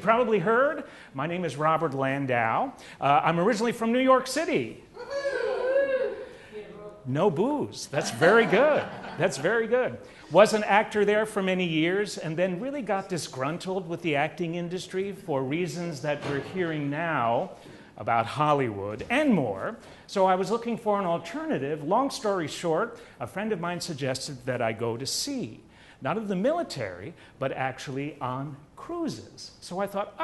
probably heard, my name is Robert Landau. I'm originally from New York City. No booze. That's very good. That's very good. Was an actor there for many years and then really got disgruntled with the acting industry for reasons that we're hearing now about Hollywood and more. So I was looking for an alternative. Long story short, a friend of mine suggested that I go to sea. Not of the military, but actually on cruises. So I thought,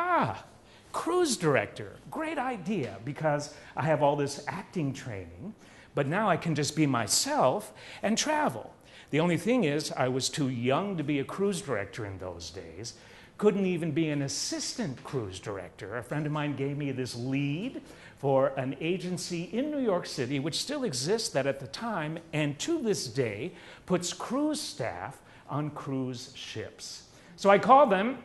cruise director, great idea, because I have all this acting training, but now I can just be myself and travel. The only thing is, I was too young to be a cruise director in those days, couldn't even be an assistant cruise director. A friend of mine gave me this lead for an agency in New York City, which still exists that at the time, and to this day, puts cruise staff on cruise ships. So I called them,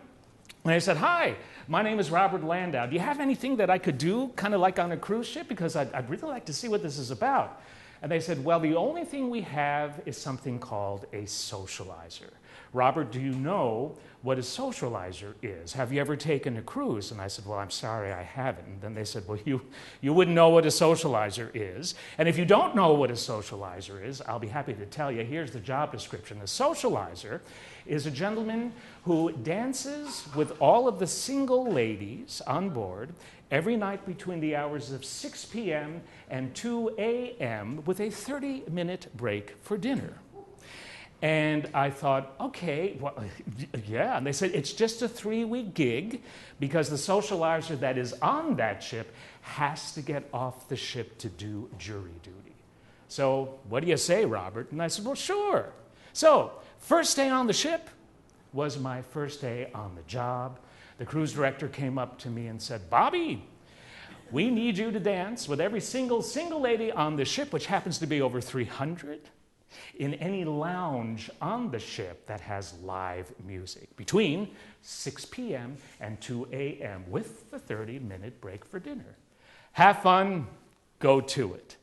and I said, hi, my name is Robert Landau. Do you have anything that I could do kind of like on a cruise ship? Because I'd really like to see what this is about. And they said, well, the only thing we have is something called a socializer. Robert, do you know what a socializer is? Have you ever taken a cruise? And I said, well, I'm sorry, I haven't. And then they said, well, you wouldn't know what a socializer is. And if you don't know what a socializer is, I'll be happy to tell you. Here's the job description. A socializer is a gentleman who dances with all of the single ladies on board every night between the hours of 6 p.m. and 2 a.m. with a 30-minute break for dinner. And I thought, okay, well, yeah. And they said, it's just a 3-week gig because the socializer that is on that ship has to get off the ship to do jury duty. So what do you say, Robert? And I said, well, sure. So first day on the ship was my first day on the job. The cruise director came up to me and said, Bobby, we need you to dance with every single lady on the ship, which happens to be over 300, in any lounge on the ship that has live music between 6 p.m. and 2 a.m. with the 30-minute break for dinner. Have fun, go to it.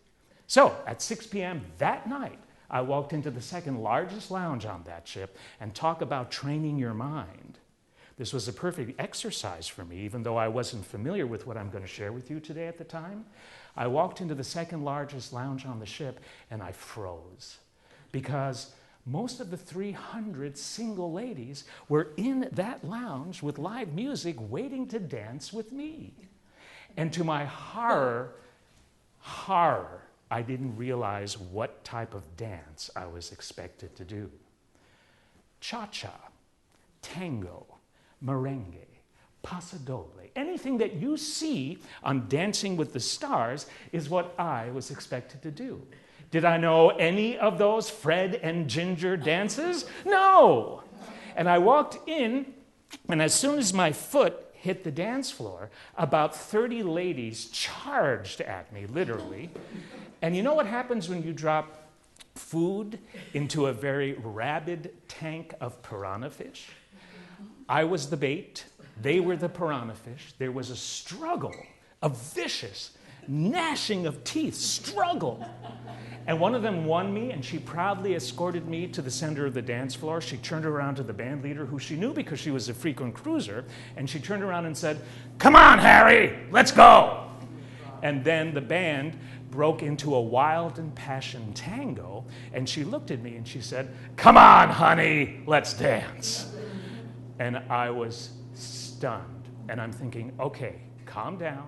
So at 6 p.m. that night, I walked into the second largest lounge on that ship and talk about training your mind. This was a perfect exercise for me, even though I wasn't familiar with what I'm going to share with you today at the time. I walked into the second largest lounge on the ship and I froze because most of the 300 single ladies were in that lounge with live music waiting to dance with me. And to my horror, I didn't realize what type of dance I was expected to do. Cha-cha, tango, merengue, paso anything that you see on Dancing with the Stars is what I was expected to do. Did I know any of those Fred and Ginger dances? No! And I walked in, and as soon as my foot hit the dance floor, about 30 ladies charged at me, literally. And you know what happens when you drop food into a very rabid tank of piranha fish? I was the bait, they were the piranha fish. There was a struggle, a vicious gnashing of teeth struggle. And one of them won me, and she proudly escorted me to the center of the dance floor. She turned around to the band leader, who she knew because she was a frequent cruiser, and she turned around and said, "Come on, Harry, let's go." And then the band broke into a wild and passionate tango, and she looked at me and she said, "Come on, honey, let's dance." And I was stunned, and I'm thinking, okay, calm down.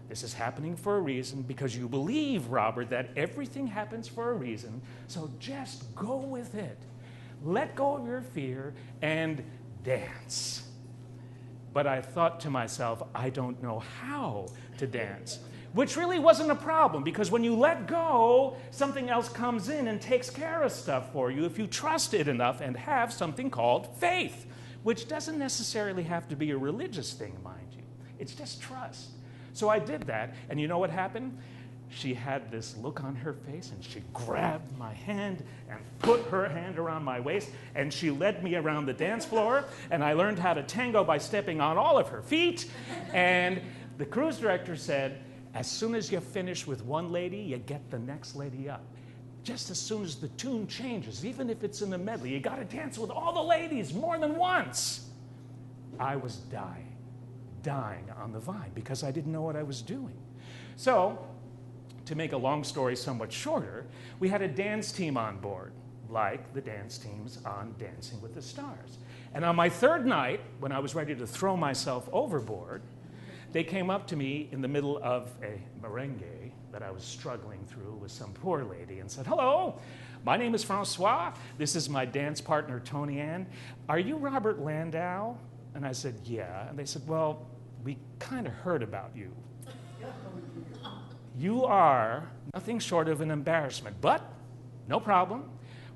This is happening for a reason because you believe, Robert, that everything happens for a reason. So just go with it. Let go of your fear and dance. But I thought to myself, I don't know how to dance, which really wasn't a problem because when you let go, something else comes in and takes care of stuff for you if you trust it enough and have something called faith, which doesn't necessarily have to be a religious thing, mind you. It's just trust. So I did that, and you know what happened? She had this look on her face, and she grabbed my hand and put her hand around my waist, and she led me around the dance floor, and I learned how to tango by stepping on all of her feet. And the cruise director said, as soon as you finish with one lady, you get the next lady up. Just as soon as the tune changes, even if it's in a medley, you got to dance with all the ladies more than once. I was dying. dying on the vine because I didn't know what I was doing. So, to make a long story somewhat shorter, we had a dance team on board, like the dance teams on Dancing with the Stars. And on my third night, when I was ready to throw myself overboard, they came up to me in the middle of a merengue that I was struggling through with some poor lady and said, "Hello, my name is Francois. This is my dance partner, Tony Ann. Are you Robert Landau?" And I said, "Yeah." And they said, "Well, we kind of heard about you. You are nothing short of an embarrassment, but no problem.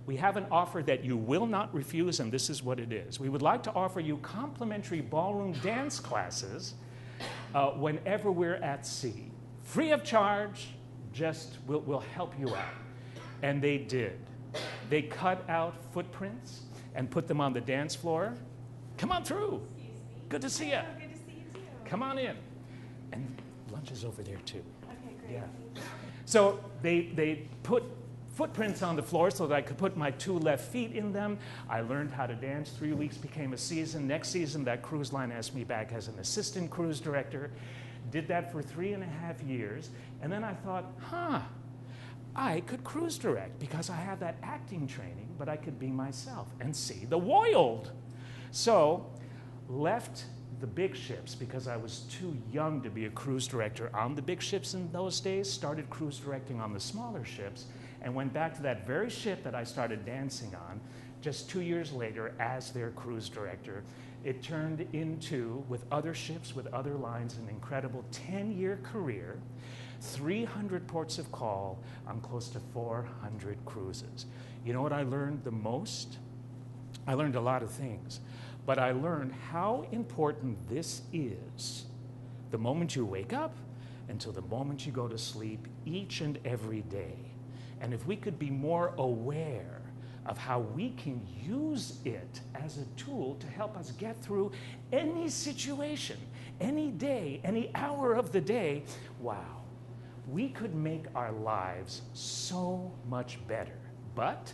We have an offer that you will not refuse, and this is what it is. We would like to offer you complimentary ballroom dance classes whenever we're at sea. Free of charge, just we'll help you out." And they did. They cut out footprints and put them on the dance floor. "Come on through. Good to see you. Good to see you too. Come on in." And lunch is over there too. Okay, great. Yeah. So they put footprints on the floor so that I could put my 2 left feet in them. I learned how to dance. 3 weeks became a season. Next season, that cruise line asked me back as an assistant cruise director. Did that for 3.5 years. And then I thought, I could cruise direct because I have that acting training, but I could be myself and see the world. So, left the big ships because I was too young to be a cruise director on the big ships in those days, started cruise directing on the smaller ships, and went back to that very ship that I started dancing on just 2 years later as their cruise director. It turned into, with other ships, with other lines, an incredible 10-year career, 300 ports of call on close to 400 cruises. You know what I learned the most? I learned a lot of things, but I learned how important this is. The moment you wake up until the moment you go to sleep each and every day. And if we could be more aware of how we can use it as a tool to help us get through any situation, any day, any hour of the day, wow, we could make our lives so much better. But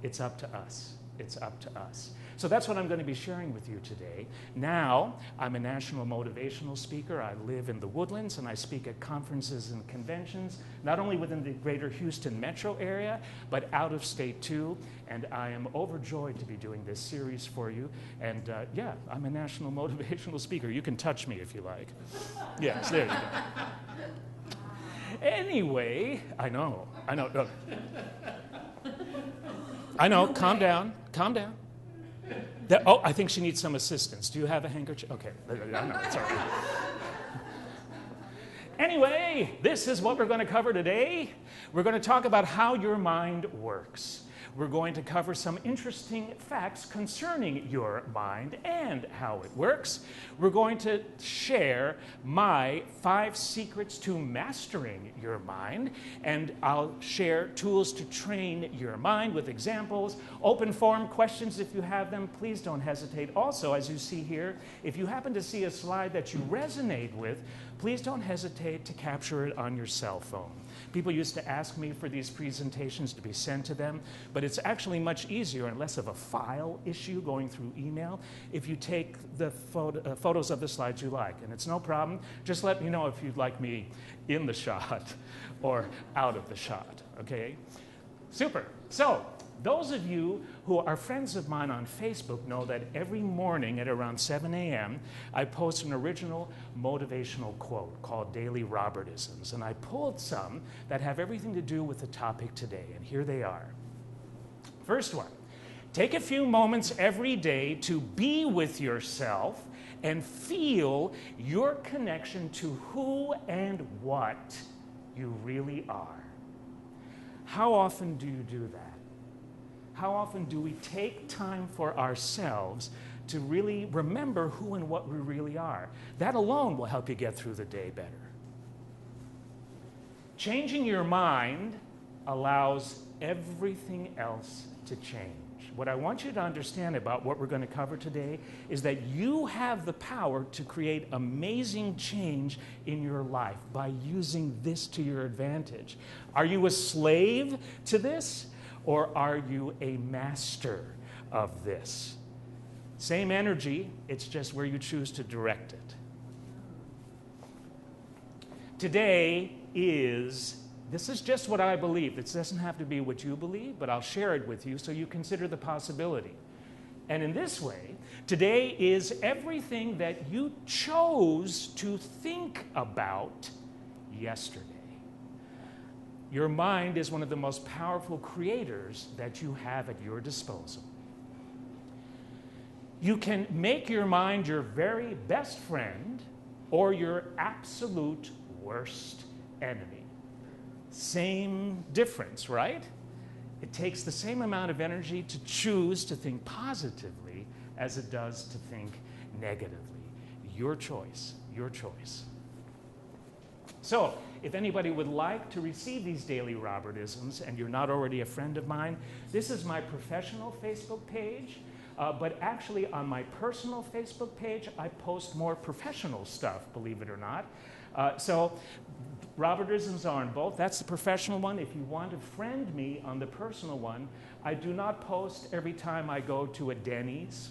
it's up to us. It's up to us. So that's what I'm going to be sharing with you today. Now, I'm a national motivational speaker. I live in the Woodlands, and I speak at conferences and conventions, not only within the greater Houston metro area, but out of state too. And I am overjoyed to be doing this series for you. And yeah, I'm a national motivational speaker. You can touch me if you like. Yes, there you go. Anyway, I know. Look. I know, calm down. I think she needs some assistance. Do you have a handkerchief? Okay, I know, it's all right. Anyway, this is what we're going to cover today. We're going to talk about how your mind works. We're going to cover some interesting facts concerning your mind and how it works. We're going to share my 5 secrets to mastering your mind, and I'll share tools to train your mind with examples, open forum questions if you have them. Please don't hesitate. Also, as you see here, if you happen to see a slide that you resonate with, please don't hesitate to capture it on your cell phone. People used to ask me for these presentations to be sent to them, but it's actually much easier and less of a file issue going through email if you take the photos of the slides you like. And it's no problem. Just let me know if you'd like me in the shot or out of the shot, okay? Super. So, those of you who are friends of mine on Facebook know that every morning at around 7 a.m., I post an original motivational quote called Daily Robertisms. And I pulled some that have everything to do with the topic today. And here they are. First one, take a few moments every day to be with yourself and feel your connection to who and what you really are. How often do you do that? How often do we take time for ourselves to really remember who and what we really are? That alone will help you get through the day better. Changing your mind allows everything else to change. What I want you to understand about what we're going to cover today is that you have the power to create amazing change in your life by using this to your advantage. Are you a slave to this? Or are you a master of this? Same energy, it's just where you choose to direct it. Today is, this is just what I believe. This doesn't have to be what you believe, but I'll share it with you so you consider the possibility. And in this way, today is everything that you chose to think about yesterday. Your mind is one of the most powerful creators that you have at your disposal. You can make your mind your very best friend or your absolute worst enemy. Same difference, right? It takes the same amount of energy to choose to think positively as it does to think negatively. Your choice, your choice. So, if anybody would like to receive these daily Robertisms and you're not already a friend of mine, this is my professional Facebook page. But actually on my personal Facebook page, I post more professional stuff, believe it or not. So Robertisms are on both. That's the professional one. If you want to friend me on the personal one, I do not post every time I go to a Denny's.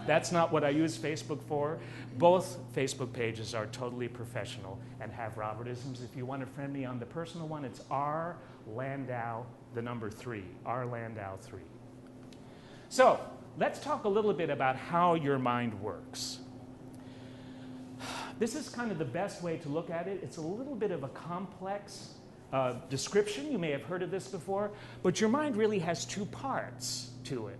That's not what I use Facebook for. Both Facebook pages are totally professional and have Robertisms. If you want to friend me on the personal one, it's R. Landau, the number 3, R. Landau 3. So let's talk a little bit about how your mind works. This is kind of the best way to look at it. It's a little bit of a complex description. You may have heard of this before, but your mind really has 2 parts to it.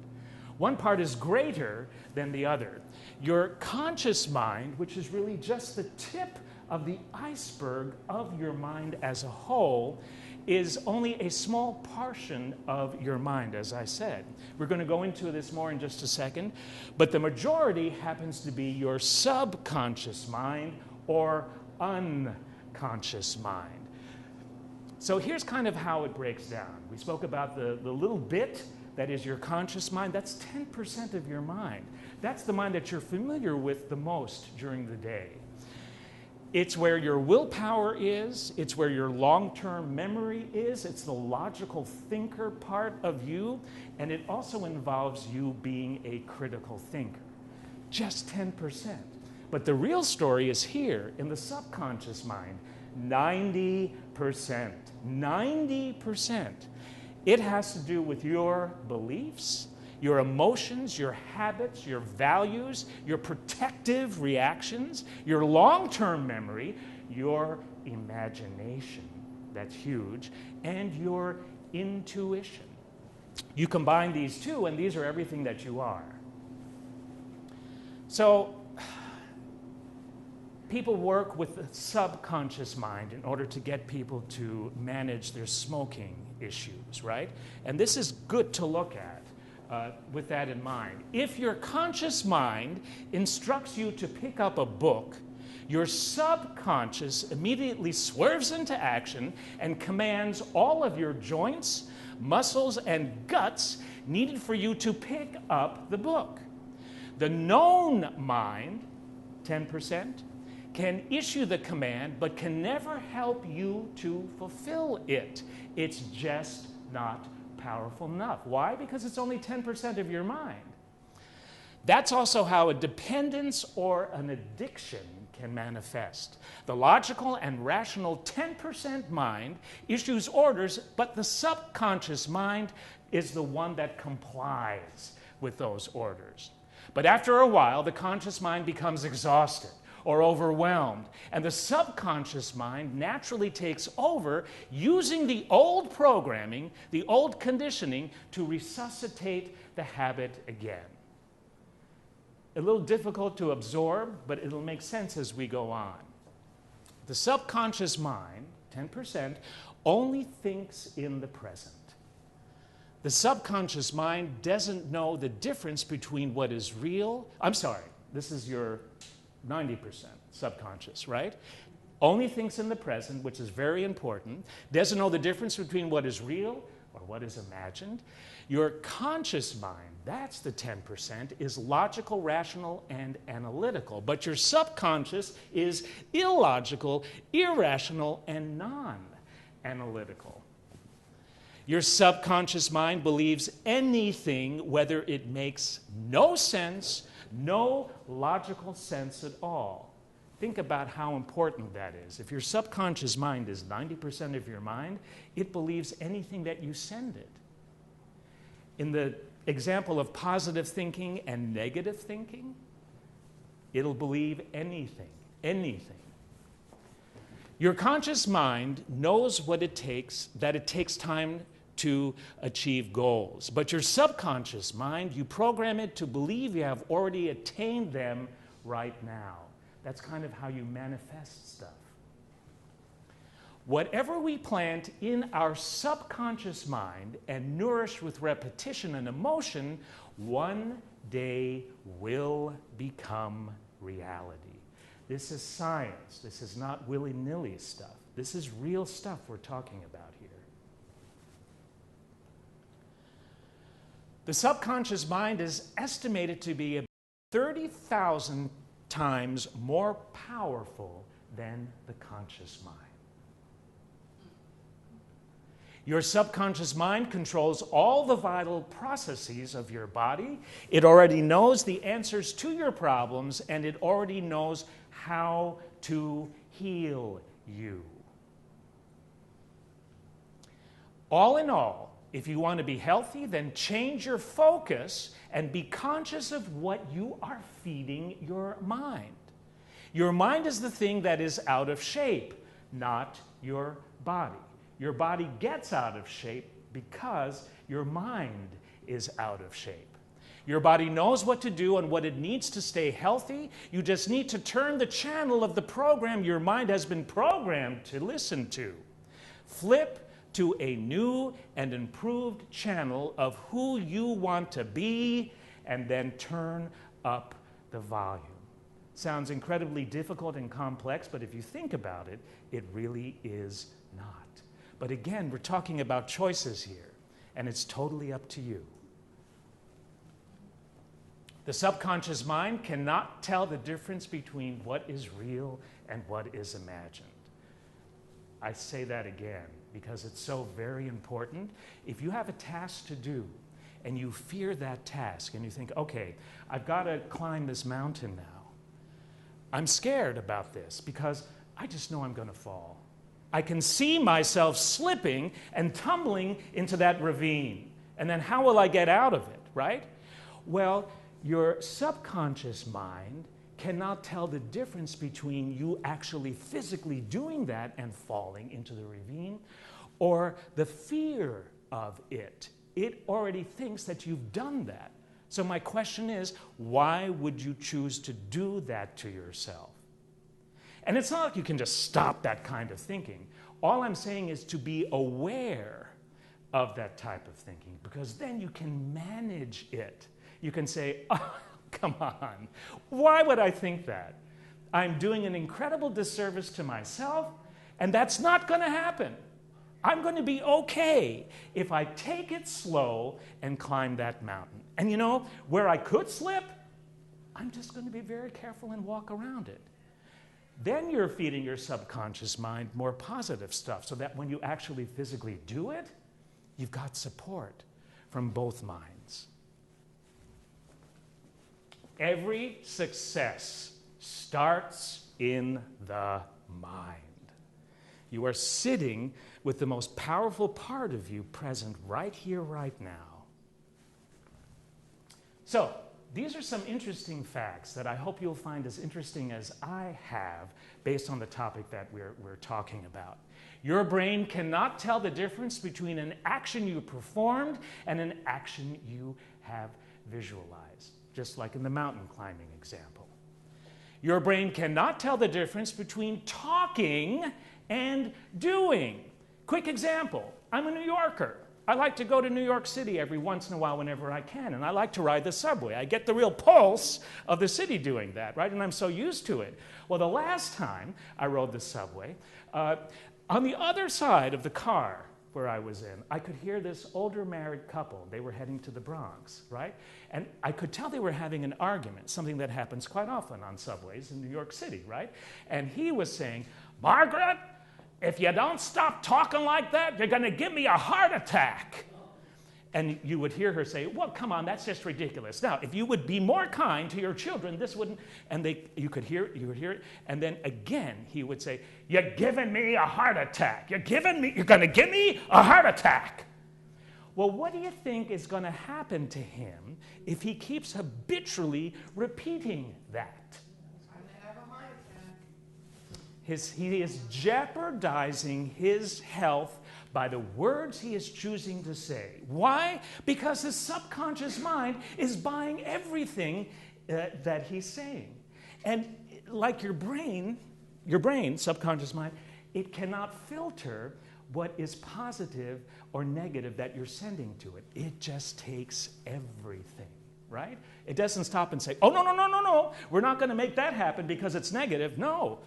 One part is greater than the other. Your conscious mind, which is really just the tip of the iceberg of your mind as a whole, is only a small portion of your mind, as I said. We're going to go into this more in just a second, but the majority happens to be your subconscious mind or unconscious mind. So here's kind of how it breaks down. We spoke about the little bit that is your conscious mind. That's 10% of your mind. That's the mind that you're familiar with the most during the day. It's where your willpower is. It's where your long-term memory is. It's the logical thinker part of you. And it also involves you being a critical thinker. Just 10%. But the real story is here in the subconscious mind. 90%. 90%. It has to do with your beliefs, your emotions, your habits, your values, your protective reactions, your long-term memory, your imagination, that's huge, and your intuition. You combine these 2, and these are everything that you are. So, people work with the subconscious mind in order to get people to manage their smoking issues, right? And this is good to look at. With that in mind. If your conscious mind instructs you to pick up a book, your subconscious immediately swerves into action and commands all of your joints, muscles, and guts needed for you to pick up the book. The known mind, 10%, can issue the command but can never help you to fulfill it. It's just not powerful enough. Why? Because it's only 10% of your mind. That's also how a dependence or an addiction can manifest. The logical and rational 10% mind issues orders, but the subconscious mind is the one that complies with those orders. But after a while, the conscious mind becomes exhausted or overwhelmed, and the subconscious mind naturally takes over, using the old programming, the old conditioning, to resuscitate the habit again. A little difficult to absorb, but it'll make sense as we go on. The subconscious mind, 10%, only thinks in the present. The subconscious mind doesn't know the difference between what is real. I'm sorry, this is your 90% subconscious, right? Only thinks in the present, which is very important. Doesn't know the difference between what is real or what is imagined. Your conscious mind, that's the 10%, is logical, rational, and analytical. But your subconscious is illogical, irrational, and non-analytical. Your subconscious mind believes anything, whether it makes no sense, no logical sense at all. Think about how important that is. If your subconscious mind is 90% of your mind, it believes anything that you send it. In the example of positive thinking and negative thinking, it'll believe anything, anything. Your conscious mind knows what it takes, that it takes time to achieve goals. But your subconscious mind, you program it to believe you have already attained them right now. That's kind of how you manifest stuff. Whatever we plant in our subconscious mind and nourish with repetition and emotion, one day will become reality. This is science. This is not willy-nilly stuff. This is real stuff we're talking about here. The subconscious mind is estimated to be 30,000 times more powerful than the conscious mind. Your subconscious mind controls all the vital processes of your body. It already knows the answers to your problems, and it already knows how to heal you. All in all, if you want to be healthy, then change your focus and be conscious of what you are feeding your mind. Your mind is the thing that is out of shape, not your body. Your body gets out of shape because your mind is out of shape. Your body knows what to do and what it needs to stay healthy. You just need to turn the channel of the program your mind has been programmed to listen to. Flip to a new and improved channel of who you want to be, and then turn up the volume. Sounds incredibly difficult and complex, but if you think about it, it really is not. But again, we're talking about choices here, and it's totally up to you. The subconscious mind cannot tell the difference between what is real and what is imagined. I say that again because it's so very important. If you have a task to do and you fear that task and you think, okay, I've got to climb this mountain now. I'm scared about this because I just know I'm going to fall. I can see myself slipping and tumbling into that ravine. And then how will I get out of it, right? Well, your subconscious mind cannot tell the difference between you actually physically doing that and falling into the ravine or the fear of it. It already thinks that you've done that. So my question is, why would you choose to do that to yourself? And it's not like you can just stop that kind of thinking. All I'm saying is to be aware of that type of thinking, because then you can manage it. You can say, oh, come on, why would I think that? I'm doing an incredible disservice to myself, and that's not going to happen. I'm going to be okay if I take it slow and climb that mountain. And you know, where I could slip, I'm just going to be very careful and walk around it. Then you're feeding your subconscious mind more positive stuff so that when you actually physically do it, you've got support from both minds. Every success starts in the mind. You are sitting with the most powerful part of you present right here, right now. So, these are some interesting facts that I hope you'll find as interesting as I have based on the topic that we're talking about. Your brain cannot tell the difference between an action you performed and an action you have visualized, just like in the mountain climbing example. Your brain cannot tell the difference between talking and doing. Quick example, I'm a New Yorker. I like to go to New York City every once in a while whenever I can, and I like to ride the subway. I get the real pulse of the city doing that, right? And I'm so used to it. Well, the last time I rode the subway, on the other side of the car where I was in, I could hear this older married couple. They were heading to the Bronx, right? And I could tell they were having an argument, something that happens quite often on subways in New York City, right? And he was saying, Margaret, if you don't stop talking like that, you're going to give me a heart attack. And you would hear her say, well, come on, that's just ridiculous. Now, if you would be more kind to your children, this wouldn't, and you would hear it, and then again, he would say, you're giving me a heart attack. You're going to give me a heart attack. Well, what do you think is going to happen to him if he keeps habitually repeating that? He is jeopardizing his health by the words he is choosing to say. Why? Because his subconscious mind is buying everything that he's saying. And like your brain, subconscious mind, it cannot filter what is positive or negative that you're sending to it. It just takes everything, right? It doesn't stop and say, oh, no, we're not going to make that happen because it's negative. No.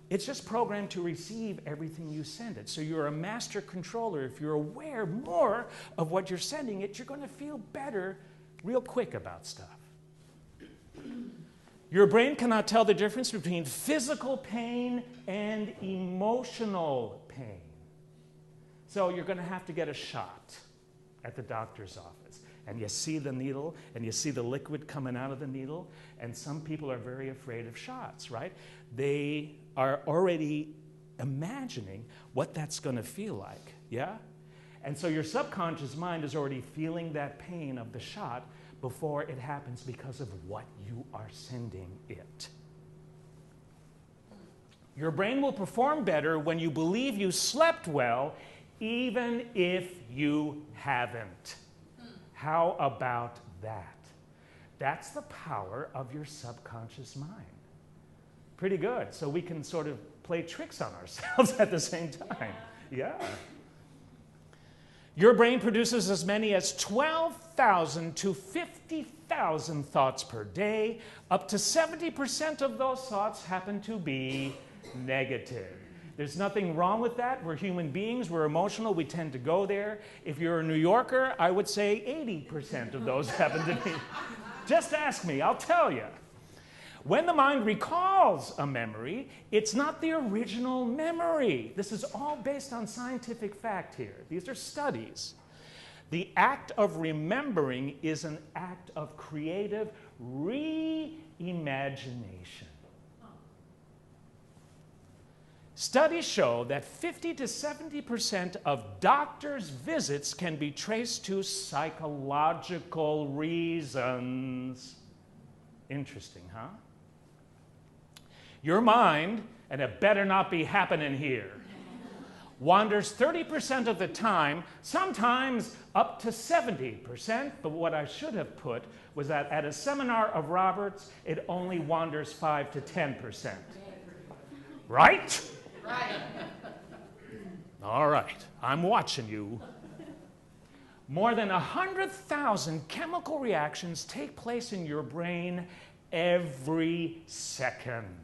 It's just programmed to receive everything you send it. So you're a master controller. If you're aware more of what you're sending it, you're going to feel better real quick about stuff. Your brain cannot tell the difference between physical pain and emotional pain. So you're going to have to get a shot at the doctor's office. And you see the needle, and you see the liquid coming out of the needle, and some people are very afraid of shots, right? They are already imagining what that's going to feel like, yeah? And so your subconscious mind is already feeling that pain of the shot before it happens because of what you are sending it. Your brain will perform better when you believe you slept well, even if you haven't. How about that? That's the power of your subconscious mind. Pretty good. So we can sort of play tricks on ourselves at the same time. Yeah. Your brain produces as many as 12,000 to 50,000 thoughts per day. Up to 70% of those thoughts happen to be negative. There's nothing wrong with that. We're human beings. We're emotional. We tend to go there. If you're a New Yorker, I would say 80% of those happen to be. Just ask me. I'll tell you. When the mind recalls a memory, it's not the original memory. This is all based on scientific fact here. These are studies. The act of remembering is an act of creative reimagination. Studies show that 50 to 70% of doctors' visits can be traced to psychological reasons. Interesting, huh? Your mind, and it better not be happening here, wanders 30% of the time, sometimes up to 70%, but what I should have put was that at a seminar of Robert's, it only wanders 5 to 10%. Right? Right. All right, I'm watching you. More than 100,000 chemical reactions take place in your brain every second.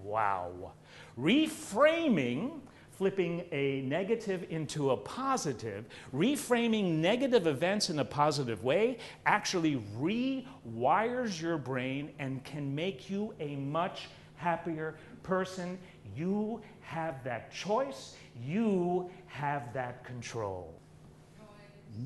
Wow. Reframing, flipping a negative into a positive, reframing negative events in a positive way actually rewires your brain and can make you a much happier person. You have that choice. You have that control.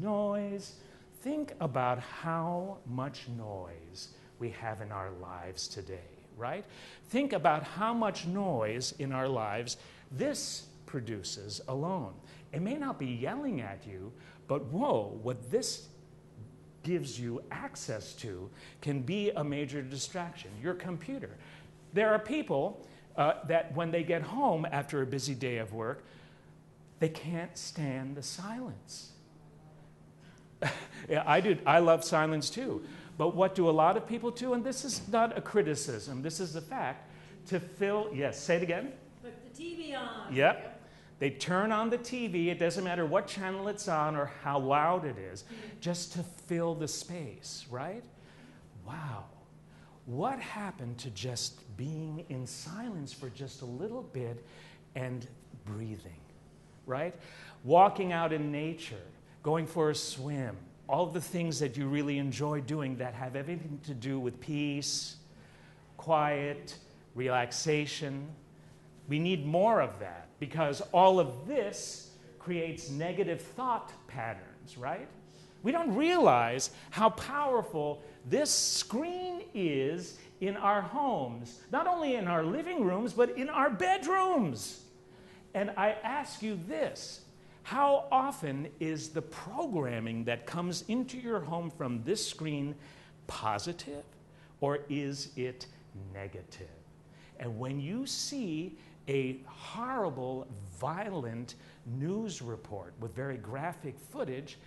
Noise. Think about how much noise we have in our lives today, right? Think about how much noise in our lives this produces alone. It may not be yelling at you, but whoa, what this gives you access to can be a major distraction. Your computer. There are people that when they get home after a busy day of work, they can't stand the silence. Yeah, I love silence too. But what do a lot of people do? And this is not a criticism, this is a fact. To fill, yes, say it again. Put the TV on. Yep. They turn on the TV, it doesn't matter what channel it's on or how loud it is, just to fill the space, right? Wow. What happened to just being in silence for just a little bit and breathing, right? Walking out in nature, going for a swim, all the things that you really enjoy doing that have everything to do with peace, quiet, relaxation. We need more of that because all of this creates negative thought patterns, right? We don't realize how powerful this screen is in our homes, not only in our living rooms, but in our bedrooms. And I ask you this, how often is the programming that comes into your home from this screen positive, or is it negative? And when you see a horrible, violent news report with very graphic footage,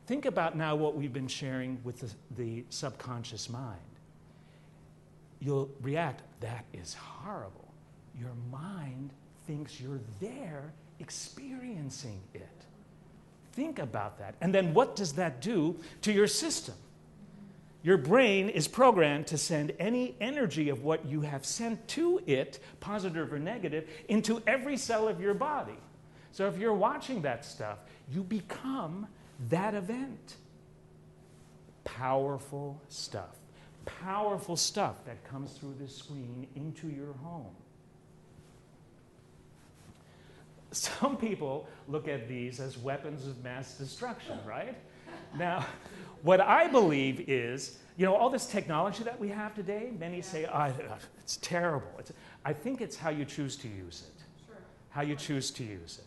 think about now what we've been sharing with the subconscious mind. You'll react, that is horrible. Your mind thinks you're there experiencing it. Think about that. And then what does that do to your system? Your brain is programmed to send any energy of what you have sent to it, positive or negative, into every cell of your body. So if you're watching that stuff, you become that event. Powerful stuff. Powerful stuff that comes through this screen into your home. Some people look at these as weapons of mass destruction, right? Now, what I believe is, all this technology that we have today, many say, it's terrible. I think it's how you choose to use it. Sure. How you choose to use it.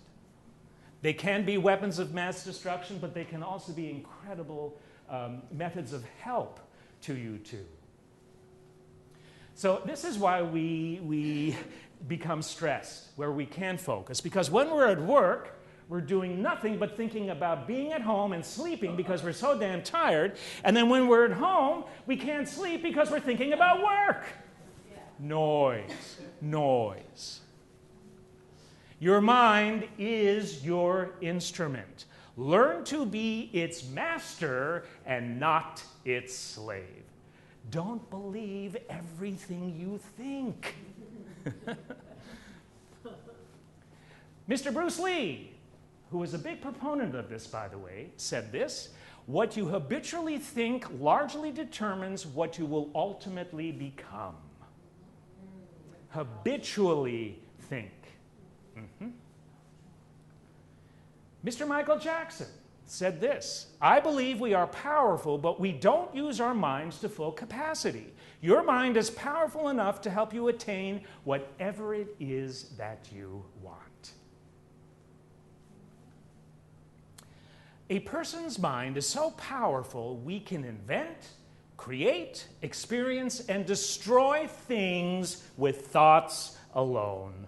They can be weapons of mass destruction, but they can also be incredible methods of help to you too. So this is why we become stressed, where we can't focus. Because when we're at work, we're doing nothing but thinking about being at home and sleeping because we're so damn tired. And then when we're at home, we can't sleep because we're thinking about work. Yeah. Noise. Your mind is your instrument. Learn to be its master and not its slave. Don't believe everything you think. Mr. Bruce Lee, who was a big proponent of this, by the way, said this: what you habitually think largely determines what you will ultimately become. Habitually think. Mr. Michael Jackson said this: I believe we are powerful, but we don't use our minds to full capacity. Your mind is powerful enough to help you attain whatever it is that you want. A person's mind is so powerful we can invent, create, experience, and destroy things with thoughts alone.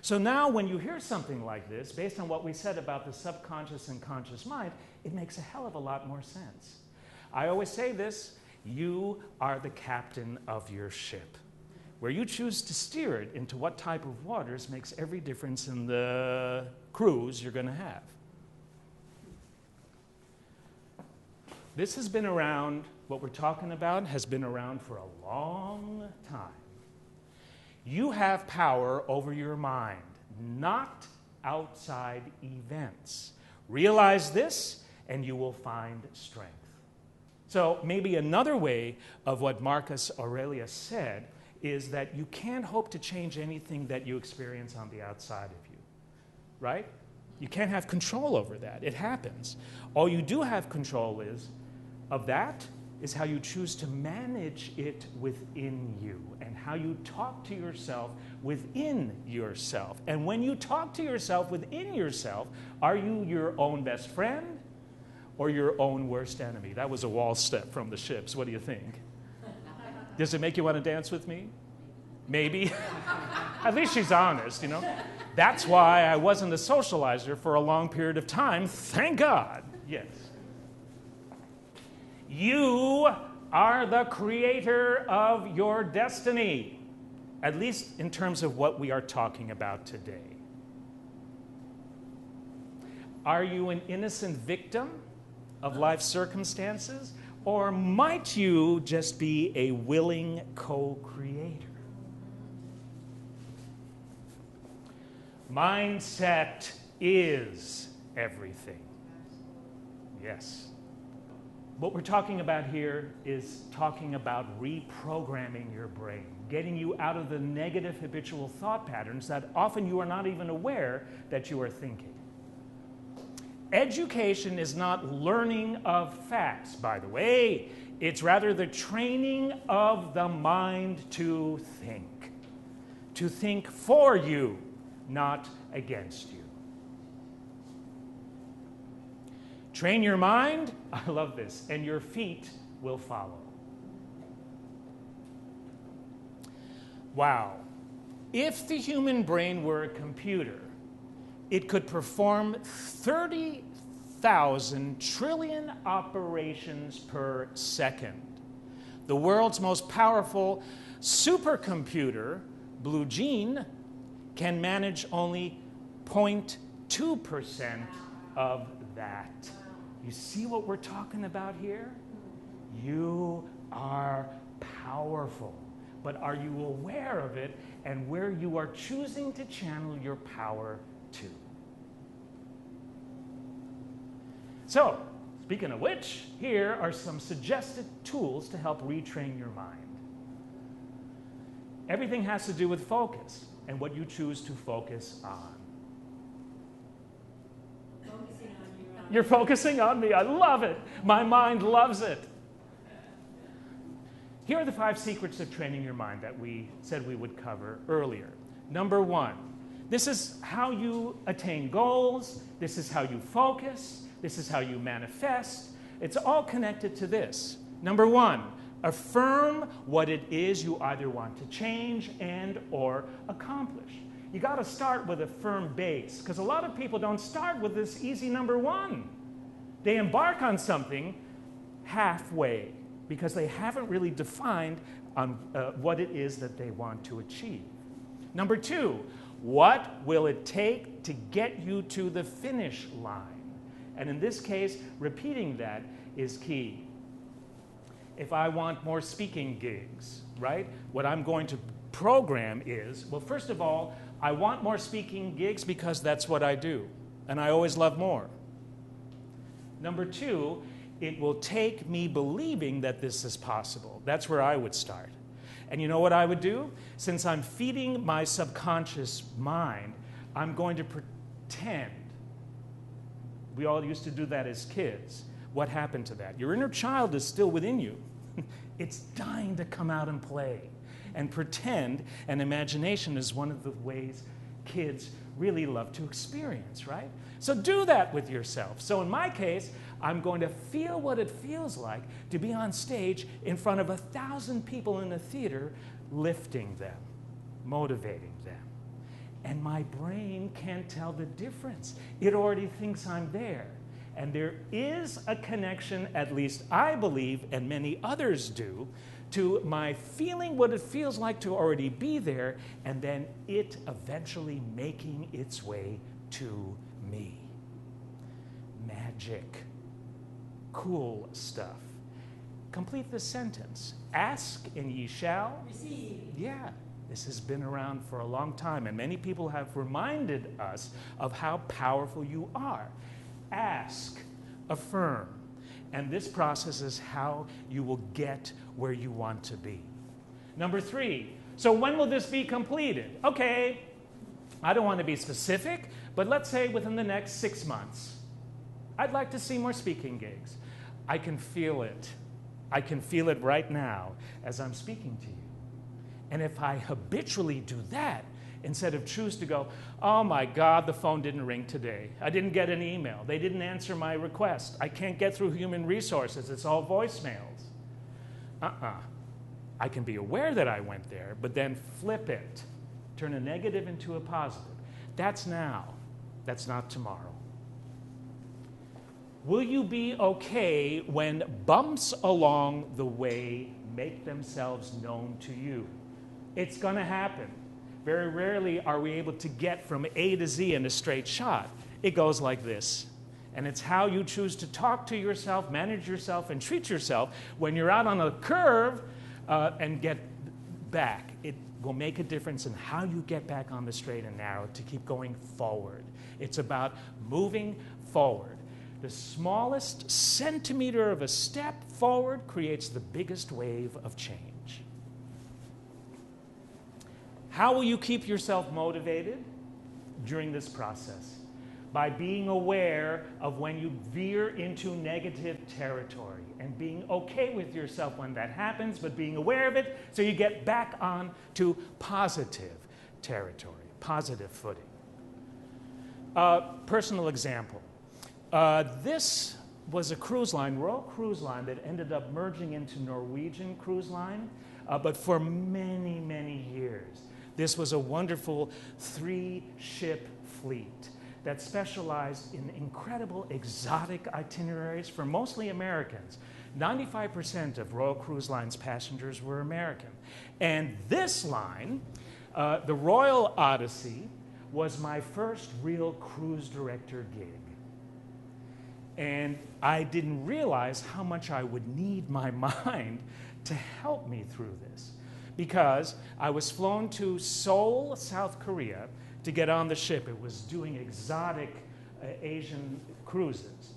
So now when you hear something like this, based on what we said about the subconscious and conscious mind, it makes a hell of a lot more sense. I always say this: you are the captain of your ship. Where you choose to steer it into what type of waters makes every difference in the cruise you're going to have. This has been around, what we're talking about has been around for a long time. You have power over your mind, not outside events. Realize this, and you will find strength. So maybe another way of what Marcus Aurelius said is that you can't hope to change anything that you experience on the outside of you, right? You can't have control over that. It happens. All you do have control of that is how you choose to manage it within you and how you talk to yourself within yourself. And when you talk to yourself within yourself, are you your own best friend or your own worst enemy? That was a wall step from the ships. What do you think? Does it make you want to dance with me? Maybe. At least she's honest, That's why I wasn't a socializer for a long period of time. Thank God. Yes. You are the creator of your destiny, at least in terms of what we are talking about today. Are you an innocent victim of life's circumstances, or might you just be a willing co-creator? Mindset is everything. Yes. What we're talking about here is talking about reprogramming your brain, getting you out of the negative habitual thought patterns that often you are not even aware that you are thinking. Education is not learning of facts, by the way. It's rather the training of the mind to think for you, not against you. Train your mind, I love this, and your feet will follow. Wow. If the human brain were a computer, it could perform 30,000 trillion operations per second. The world's most powerful supercomputer, Blue Gene, can manage only 0.2% of that. You see what we're talking about here? You are powerful. But are you aware of it and where you are choosing to channel your power to? So, speaking of which, here are some suggested tools to help retrain your mind. Everything has to do with focus and what you choose to focus on. You're focusing on me. I love it. My mind loves it. Here are the 5 secrets of training your mind that we said we would cover earlier. Number 1, this is how you attain goals. This is how you focus. This is how you manifest. It's all connected to this. Number 1, affirm what it is you either want to change and or accomplish. You got to start with a firm base, because a lot of people don't start with this easy number 1. They embark on something halfway because they haven't really defined what it is that they want to achieve. Number 2, what will it take to get you to the finish line? And in this case, repeating that is key. If I want more speaking gigs, right, what I'm going to program is, well, first of all, I want more speaking gigs because that's what I do, and I always love more. Number 2, it will take me believing that this is possible. That's where I would start. And you know what I would do? Since I'm feeding my subconscious mind, I'm going to pretend. We all used to do that as kids. What happened to that? Your inner child is still within you. It's dying to come out and play. And pretend and imagination is one of the ways kids really love to experience, right? So do that with yourself. So in my case, I'm going to feel what it feels like to be on stage in front of 1,000 people in a theater, lifting them, motivating them. And my brain can't tell the difference. It already thinks I'm there. And there is a connection, at least I believe, and many others do, to my feeling what it feels like to already be there, and then it eventually making its way to me. Magic. Cool stuff. Complete this sentence. Ask and ye shall receive. Yeah, this has been around for a long time, and many people have reminded us of how powerful you are. Ask, affirm, and this process is how you will get where you want to be. Number 3, so when will this be completed? Okay, I don't want to be specific, but let's say within the next 6 months. I'd like to see more speaking gigs. I can feel it. I can feel it right now as I'm speaking to you. And if I habitually do that, instead of choose to go, oh my God, the phone didn't ring today. I didn't get an email. They didn't answer my request. I can't get through human resources. It's all voicemails. I can be aware that I went there, but then flip it. Turn a negative into a positive. That's now. That's not tomorrow. Will you be okay when bumps along the way make themselves known to you? It's going to happen. Very rarely are we able to get from A to Z in a straight shot. It goes like this. And it's how you choose to talk to yourself, manage yourself, and treat yourself when you're out on a curve and get back. It will make a difference in how you get back on the straight and narrow to keep going forward. It's about moving forward. The smallest centimeter of a step forward creates the biggest wave of change. How will you keep yourself motivated during this process? by being aware of when you veer into negative territory and being okay with yourself when that happens, but being aware of it so you get back on to positive territory, positive footing. Personal example. This was a cruise line, Royal Cruise Line, that ended up merging into Norwegian Cruise Line, but for many, many years. This was a wonderful 3-ship fleet that specialized in incredible exotic itineraries for mostly Americans. 95% of Royal Cruise Line's passengers were American. And this line, the Royal Odyssey, was my first real cruise director gig. And I didn't realize how much I would need my mind to help me through this, because I was flown to Seoul, South Korea, to get on the ship. It was doing exotic Asian cruises.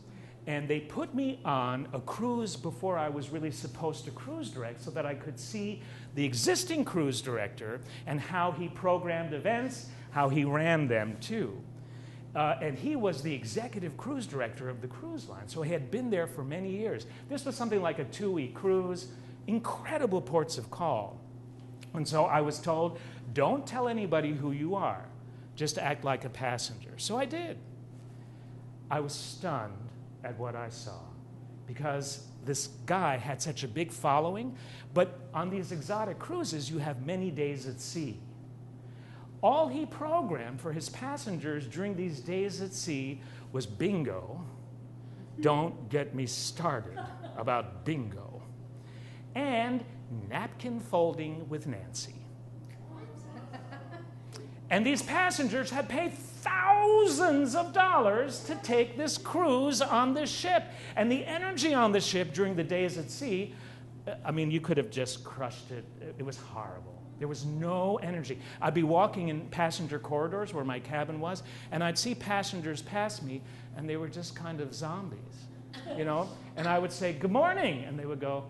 And they put me on a cruise before I was really supposed to cruise direct so that I could see the existing cruise director and how he programmed events, how he ran them too. And he was the executive cruise director of the cruise line, so he had been there for many years. This was something like a 2-week cruise, incredible ports of call. And so I was told, don't tell anybody who you are, just act like a passenger. So I did. I was stunned at what I saw, because this guy had such a big following, but on these exotic cruises, you have many days at sea. All he programmed for his passengers during these days at sea was bingo. Don't get me started about bingo. And napkin folding with Nancy. And these passengers had paid thousands of dollars to take this cruise on this ship. And the energy on the ship during the days at sea, I mean, you could have just crushed it. It was horrible. There was no energy. I'd be walking in passenger corridors where my cabin was, and I'd see passengers pass me, and they were just kind of zombies, you know? And I would say, good morning, and they would go,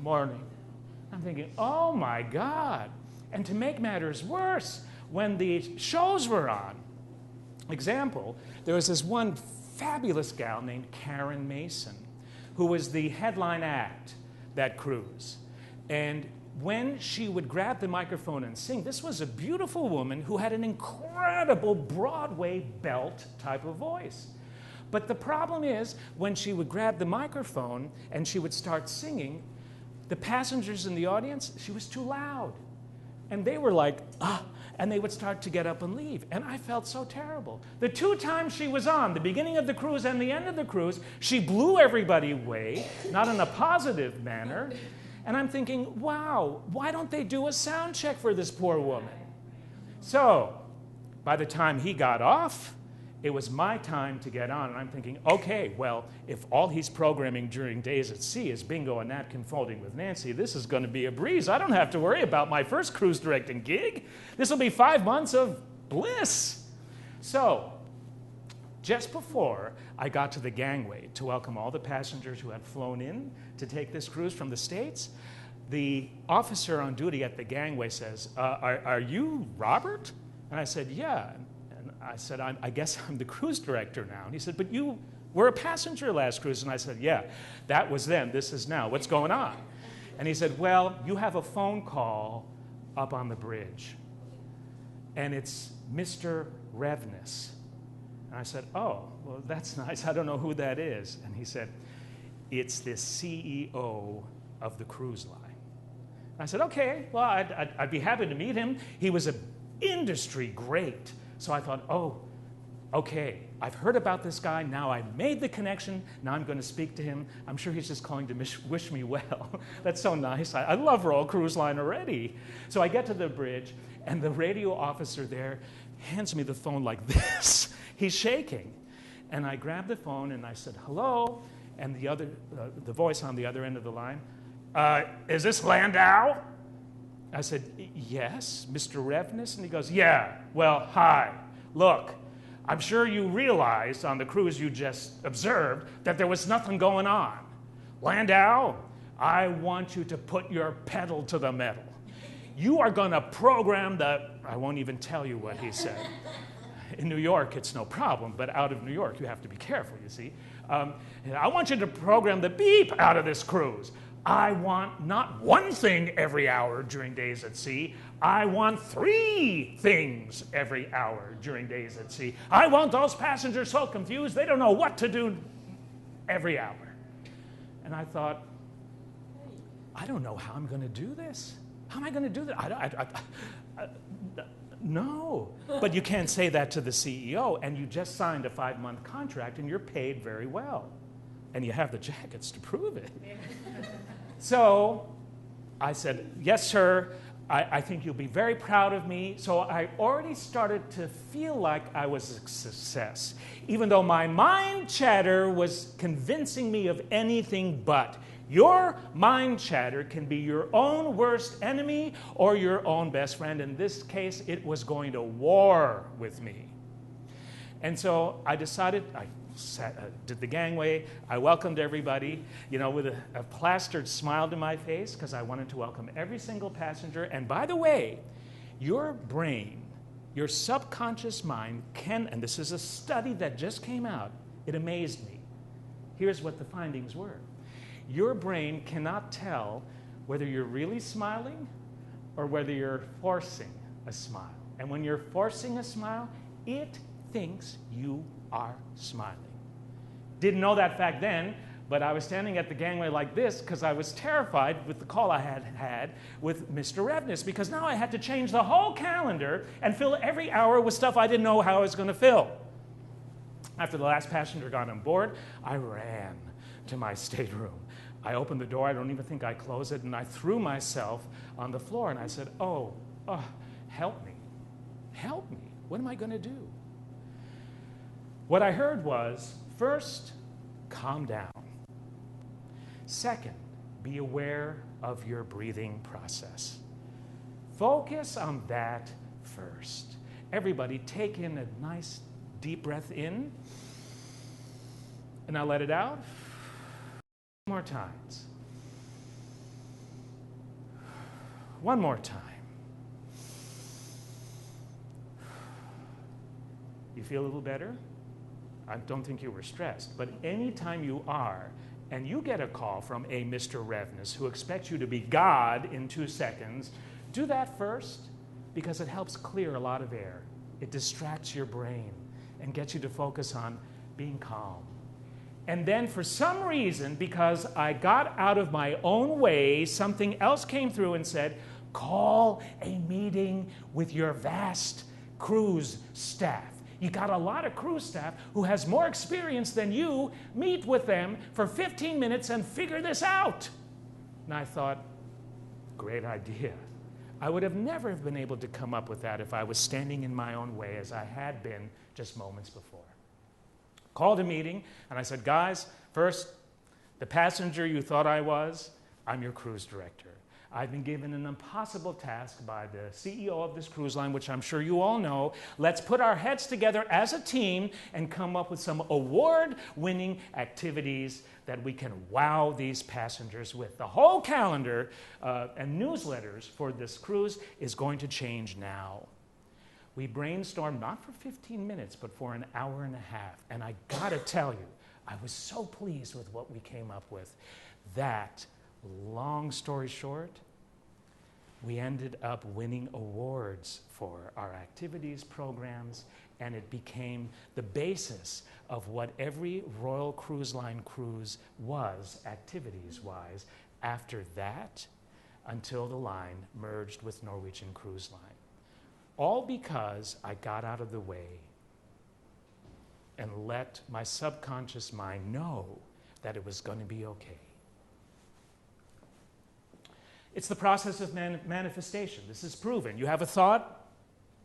morning. I'm thinking, oh my God. And to make matters worse, when the shows were on, example, there was this one fabulous gal named Karen Mason, who was the headline act that cruise. And when she would grab the microphone and sing, this was a beautiful woman who had an incredible Broadway belt type of voice. But the problem is, when she would grab the microphone and she would start singing, the passengers in the audience, she was too loud. And they were like, and they would start to get up and leave. And I felt so terrible. The 2 times she was on, the beginning of the cruise and the end of the cruise, she blew everybody away, not in a positive manner. And I'm thinking, wow, why don't they do a sound check for this poor woman? So, by the time he got off, it was my time to get on. And I'm thinking, okay, well, if all he's programming during days at sea is bingo and napkin folding with Nancy, this is going to be a breeze. I don't have to worry about my first cruise directing gig. This will be 5 months of bliss. So, just before I got to the gangway to welcome all the passengers who had flown in to take this cruise from the States, the officer on duty at the gangway says, are you Robert? And I said, yeah. I said, I guess I'm the cruise director now. And he said, but you were a passenger last cruise. And I said, yeah, that was then, this is now. What's going on? And he said, well, you have a phone call up on the bridge. And it's Mr. Revness. And I said, oh, well, that's nice. I don't know who that is. And he said, it's the CEO of the cruise line. And I said, okay, well, I'd be happy to meet him. He was an industry great. So I thought, oh, okay, I've heard about this guy. Now I made the connection. Now I'm going to speak to him. I'm sure he's just calling to wish me well. That's so nice. I love Royal Cruise Line already. So I get to the bridge, and the radio officer there hands me the phone like this. He's shaking. And I grabbed the phone, and I said, hello. And the voice on the other end of the line, is this Landau? I said, yes, Mr. Revness? And he goes, yeah, well, hi. Look, I'm sure you realized on the cruise you just observed that there was nothing going on. Landau, I want you to put your pedal to the metal. You are going to program the, I won't even tell you what he said. In New York, it's no problem, but out of New York, you have to be careful, you see. I want you to program the beep out of this cruise. I want not one thing every hour during days at sea. I want 3 things every hour during days at sea. I want those passengers so confused they don't know what to do every hour. And I thought, I don't know how I'm going to do this. How am I going to do that? No. But you can't say that to the CEO, and you just signed a 5-month contract, and you're paid very well. And you have the jackets to prove it. So I said, yes, sir. I think you'll be very proud of me. So I already started to feel like I was a success, even though my mind chatter was convincing me of anything but. Your mind chatter can be your own worst enemy or your own best friend. In this case, it was going to war with me. And so I decided, I did the gangway, I welcomed everybody, with a plastered smile to my face because I wanted to welcome every single passenger. And by the way, your brain, your subconscious mind can, and this is a study that just came out, it amazed me. Here's what the findings were. Your brain cannot tell whether you're really smiling or whether you're forcing a smile. And when you're forcing a smile, it thinks you are smiling. Didn't know that fact then, but I was standing at the gangway like this because I was terrified with the call I had with Mr. Revnes, because now I had to change the whole calendar and fill every hour with stuff I didn't know how I was going to fill. After the last passenger got on board, I ran to my stateroom. I opened the door, I don't even think I closed it, and I threw myself on the floor and I said, oh, help me. Help me. What am I going to do? What I heard was, first, calm down. Second, be aware of your breathing process. Focus on that first. Everybody take in a nice deep breath in, and now let it out. More times. One more time. You feel a little better? I don't think you were stressed, but anytime you are, and you get a call from a Mr. Revnes who expects you to be God in 2 seconds, do that first, because it helps clear a lot of air. It distracts your brain and gets you to focus on being calm. And then for some reason, because I got out of my own way, something else came through and said, call a meeting with your vast cruise staff. You got a lot of cruise staff who has more experience than you. Meet with them for 15 minutes and figure this out. And I thought, great idea. I would have never have been able to come up with that if I was standing in my own way as I had been just moments before. Called a meeting, and I said, guys, first, the passenger you thought I was, I'm your cruise director. I've been given an impossible task by the CEO of this cruise line, which I'm sure you all know. Let's put our heads together as a team and come up with some award-winning activities that we can wow these passengers with. The whole calendar and newsletters for this cruise is going to change now. We brainstormed not for 15 minutes, but for an hour and a half. And I gotta tell you, I was so pleased with what we came up with that, long story short, we ended up winning awards for our activities programs, and it became the basis of what every Royal Cruise Line cruise was, activities-wise, after that, until the line merged with Norwegian Cruise Line. All because I got out of the way and let my subconscious mind know that it was going to be okay. It's the process of manifestation. This is proven. You have a thought,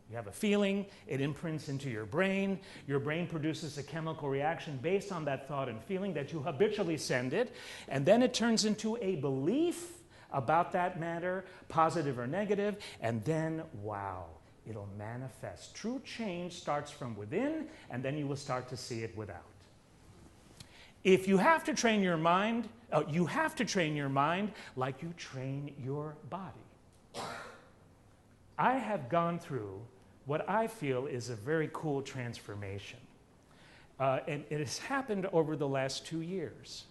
you have a feeling, it imprints into your brain. Your brain produces a chemical reaction based on that thought and feeling that you habitually send it, and then it turns into a belief about that matter, positive or negative, and then, wow, it'll manifest. True change starts from within, and then you will start to see it without. If you have to train your mind, you have to train your mind like you train your body. I have gone through what I feel is a very cool transformation. And it has happened over the last 2 years.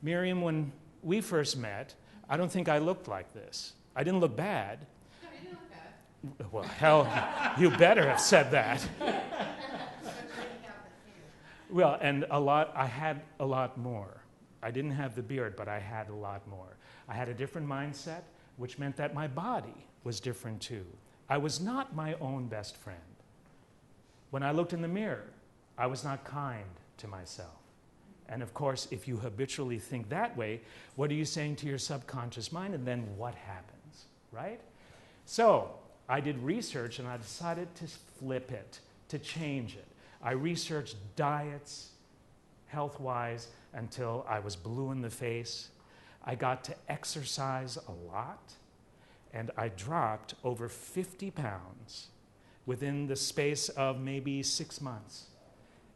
Miriam, when we first met, I don't think I looked like this. I didn't look bad. No, you didn't look bad. Well, hell, you better have said that. Well, and I had a lot more. I didn't have the beard, but I had a lot more. I had a different mindset, which meant that my body was different too. I was not my own best friend. When I looked in the mirror, I was not kind to myself. And of course, if you habitually think that way, what are you saying to your subconscious mind? And then what happens, right? So I did research and I decided to flip it, to change it. I researched diets, health-wise, until I was blue in the face. I got to exercise a lot, and I dropped over 50 pounds within the space of maybe 6 months.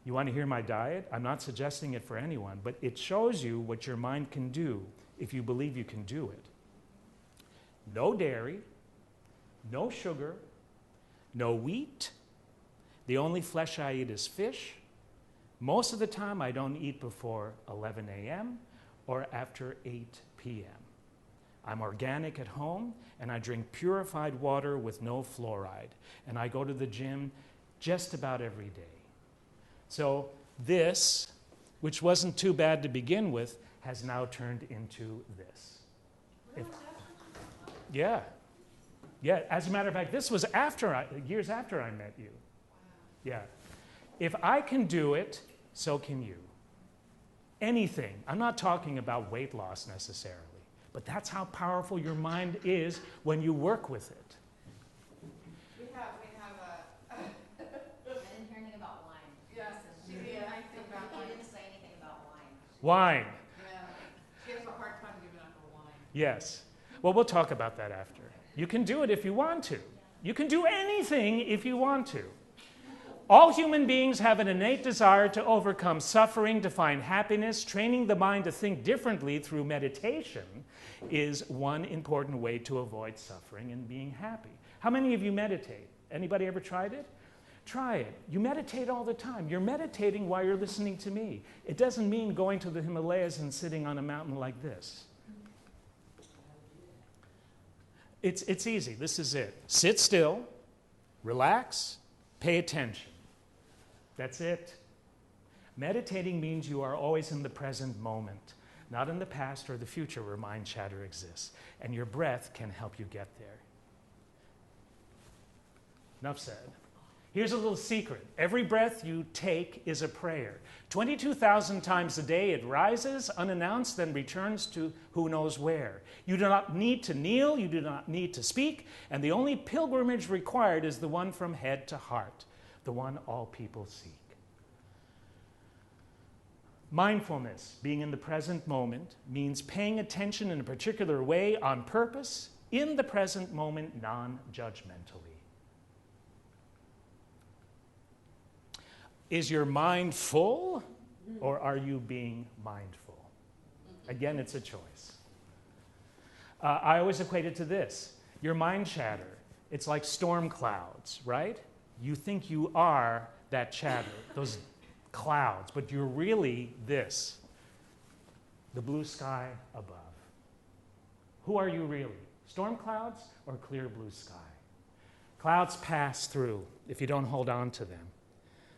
You want to hear my diet? I'm not suggesting it for anyone, but it shows you what your mind can do if you believe you can do it. No dairy, no sugar, no wheat. The only flesh I eat is fish. Most of the time, I don't eat before 11 a.m. or after 8 p.m. I'm organic at home, and I drink purified water with no fluoride. And I go to the gym just about every day. So this, which wasn't too bad to begin with, has now turned into this. Yeah. Yeah, as a matter of fact, this was years after I met you. Yeah. If I can do it, so can you. Anything. I'm not talking about weight loss necessarily, but that's how powerful your mind is when you work with it. We have a... I didn't hear anything about wine. Yes, she did. I think about He wine. didn't say anything about wine. Wine. Yeah. She has a hard time giving up her wine. Yes. Well, we'll talk about that after. You can do it if you want to. You can do anything if you want to. All human beings have an innate desire to overcome suffering, to find happiness. Training the mind to think differently through meditation is one important way to avoid suffering and being happy. How many of you meditate? Anybody ever tried it? Try it. You meditate all the time. You're meditating while you're listening to me. It doesn't mean going to the Himalayas and sitting on a mountain like this. It's easy. This is it. Sit still, relax, pay attention. That's it. Meditating means you are always in the present moment, not in the past or the future where mind chatter exists. And your breath can help you get there. Enough said. Here's a little secret. Every breath you take is a prayer. 22,000 times a day it rises unannounced, then returns to who knows where. You do not need to kneel, you do not need to speak, and the only pilgrimage required is the one from head to heart, the one all people seek. Mindfulness, being in the present moment, means paying attention in a particular way on purpose, in the present moment, non-judgmentally. Is your mind full, or are you being mindful? Again, it's a choice. I always equate it to this. Your mind chatter, it's like storm clouds, right? You think you are that chatter, those clouds, but you're really this, the blue sky above. Who are you really? Storm clouds or clear blue sky? Clouds pass through if you don't hold on to them.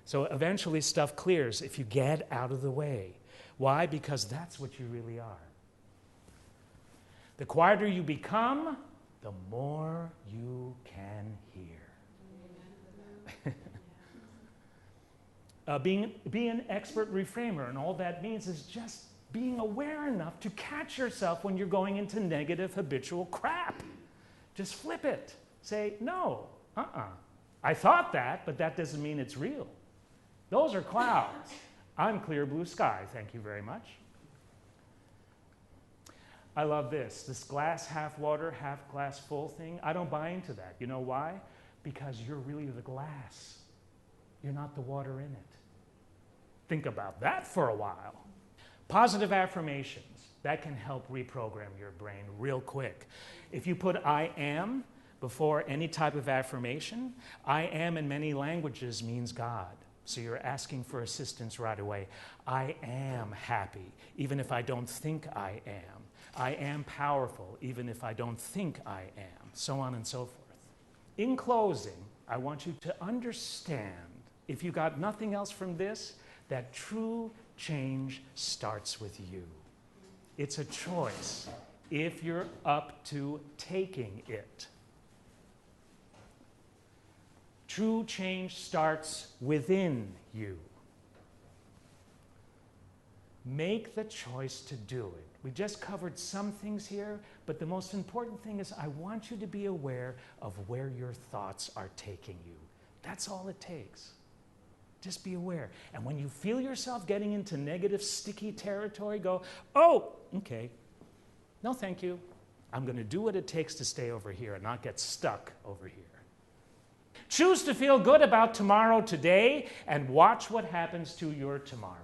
So eventually stuff clears if you get out of the way. Why? Because that's what you really are. The quieter you become, the more you can hear. Be an expert reframer, and all that means is just being aware enough to catch yourself when you're going into negative habitual crap. Just flip it. Say, no, I thought that, but that doesn't mean it's real. Those are clouds. I'm clear blue sky, thank you very much. I love this glass half water, half glass full thing. I don't buy into that. You know why? Because you're really the glass. You're not the water in it. Think about that for a while. Positive affirmations, that can help reprogram your brain real quick. If you put I am, before any type of affirmation. I am in many languages means God. So you're asking for assistance right away. I am happy, even if I don't think I am. I am powerful, even if I don't think I am, so on and so forth. In closing, I want you to understand, if you got nothing else from this, that true change starts with you. It's a choice if you're up to taking it. True change starts within you. Make the choice to do it. We just covered some things here, but the most important thing is I want you to be aware of where your thoughts are taking you. That's all it takes. Just be aware. And when you feel yourself getting into negative, sticky territory, go, oh, okay. No, thank you. I'm going to do what it takes to stay over here and not get stuck over here. Choose to feel good about tomorrow today and watch what happens to your tomorrow.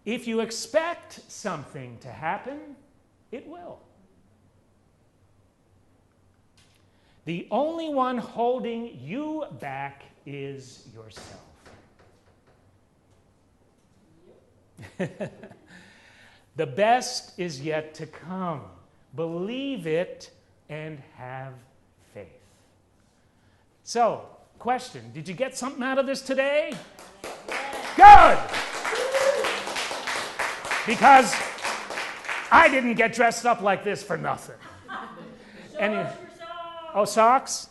If you expect something to happen, it will. The only one holding you back is yourself. The best is yet to come. Believe it and have faith. So, question, did you get something out of this today? Good! Because I didn't get dressed up like this for nothing. Oh, socks?